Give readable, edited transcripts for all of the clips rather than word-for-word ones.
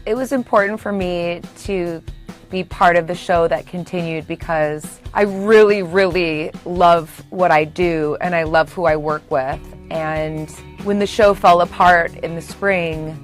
It was important for me to be part of the show that continued because I really, really love what I do and I love who I work with. And when the show fell apart in the spring,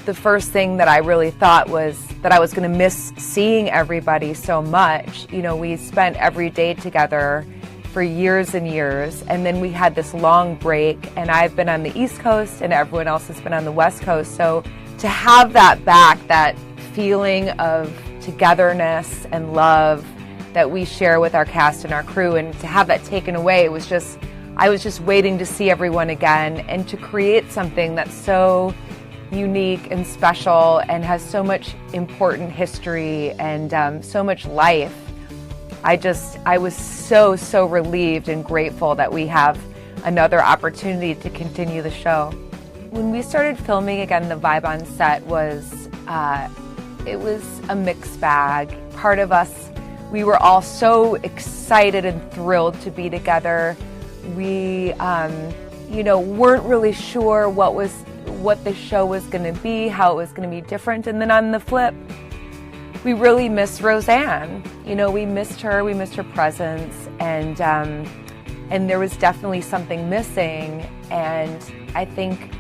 the first thing that I really thought was that I was going to miss seeing everybody so much. You know, we spent every day together for years and years, and then we had this long break, and I've been on the East Coast and everyone else has been on the West Coast. So to have that back, that feeling of togetherness and love that we share with our cast and our crew, and to have that taken away, it was just, I was just waiting to see everyone again and to create something that's so unique and special and has so much important history and so much life. I was so relieved and grateful that we have another opportunity to continue the show. When we started filming again, the vibe on set was, it was a mixed bag. Part of us, we were all so excited and thrilled to be together. We, weren't really sure what the show was going to be, how it was going to be different. And then on the flip, we really missed Roseanne. You know, we missed her presence, and there was definitely something missing. And I think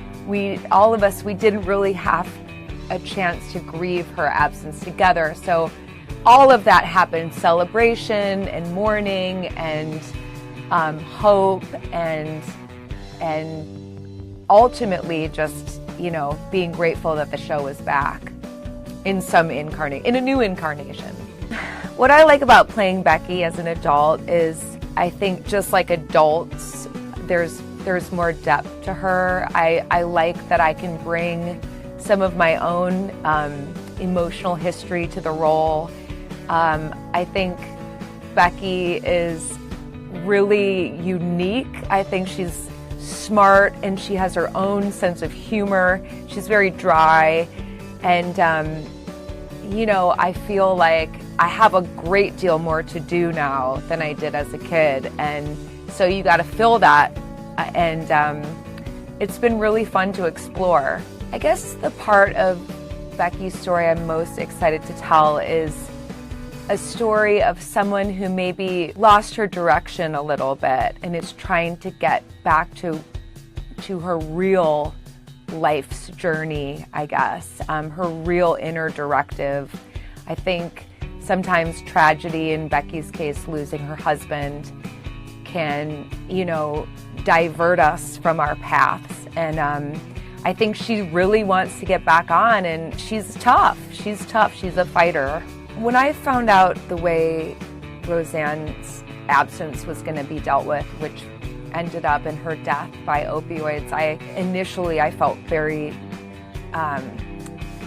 all of us, we didn't really have a chance to grieve her absence together. So all of that happened, celebration and mourning and hope and ultimately just, being grateful that the show was back in a new incarnation. What I like about playing Becky as an adult is, I think just like adults, there's more depth to her. I like that I can bring some of my own emotional history to the role. I think Becky is really unique. I think she's smart and she has her own sense of humor. She's very dry, and I feel like I have a great deal more to do now than I did as a kid, and so you got to fill that, and it's been really fun to explore. I guess the part of Becky's story I'm most excited to tell is a story of someone who maybe lost her direction a little bit and is trying to get back to her real life's journey, I guess, her real inner directive. I think sometimes tragedy, in Becky's case, losing her husband, can, divert us from our paths. And I think she really wants to get back on, and she's tough. She's a fighter. When I found out the way Roseanne's absence was going to be dealt with, which ended up in her death by opioids, I felt very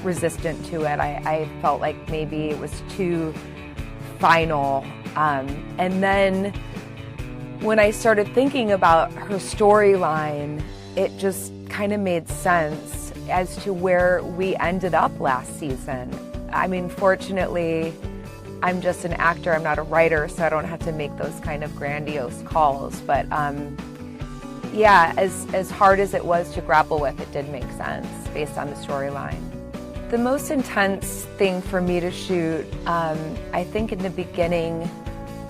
resistant to it. I felt like maybe it was too final. And then when I started thinking about her storyline, it just kind of made sense as to where we ended up last season. I mean, fortunately, I'm just an actor, I'm not a writer, so I don't have to make those kind of grandiose calls. But as hard as it was to grapple with, it did make sense based on the storyline. The most intense thing for me to shoot, I think in the beginning,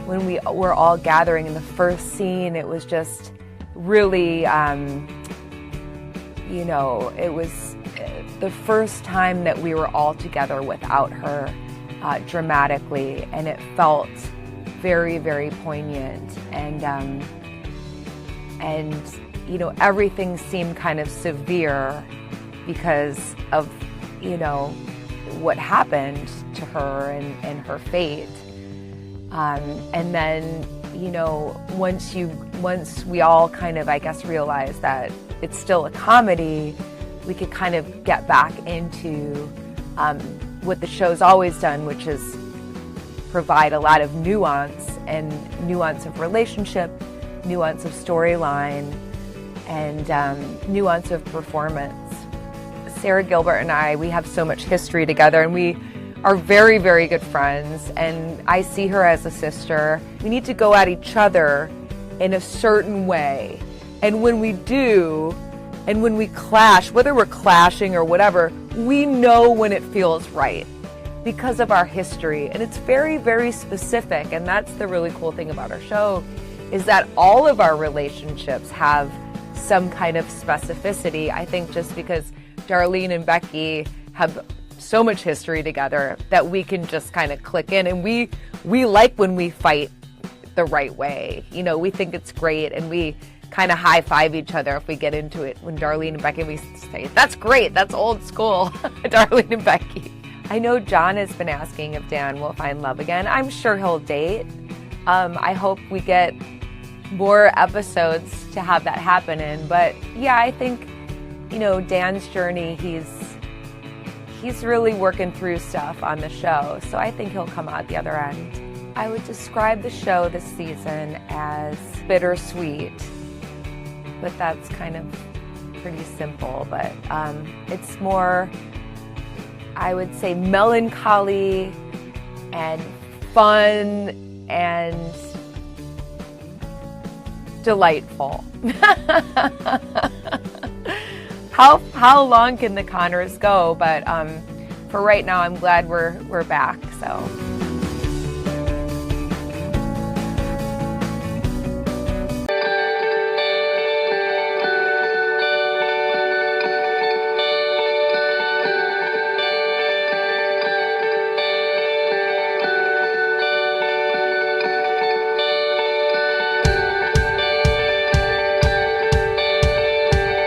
when we were all gathering in the first scene, it was just really, it was the first time that we were all together without her dramatically, and it felt very, very poignant, and everything seemed kind of severe because of what happened to her and her fate, and then once we all kind of, I guess, realized that it's still a comedy, we could kind of get back into what the show's always done, which is provide a lot of nuance of relationship, nuance of storyline, and nuance of performance. Sarah Gilbert and I, we have so much history together, and we are very, very good friends, and I see her as a sister. We need to go at each other in a certain way, and when we do, and when we clash, whether we're clashing or whatever, we know when it feels right because of our history. And it's very, very specific. And that's the really cool thing about our show, is that all of our relationships have some kind of specificity. I think just because Darlene and Becky have so much history together that we can just kind of click in, and we like when we fight the right way. You know, we think it's great, and we kind of high five each other if we get into it. When Darlene and Becky, we say, that's great, that's old school, Darlene and Becky. I know John has been asking if Dan will find love again. I'm sure he'll date. I hope we get more episodes to have that happen in. But yeah, I think, you know, Dan's journey, he's really working through stuff on the show. So I think he'll come out the other end. I would describe the show this season as bittersweet, but that's kind of pretty simple. But it's more, I would say, melancholy and fun and delightful. How long can the Conners go? But for right now, I'm glad we're back. So.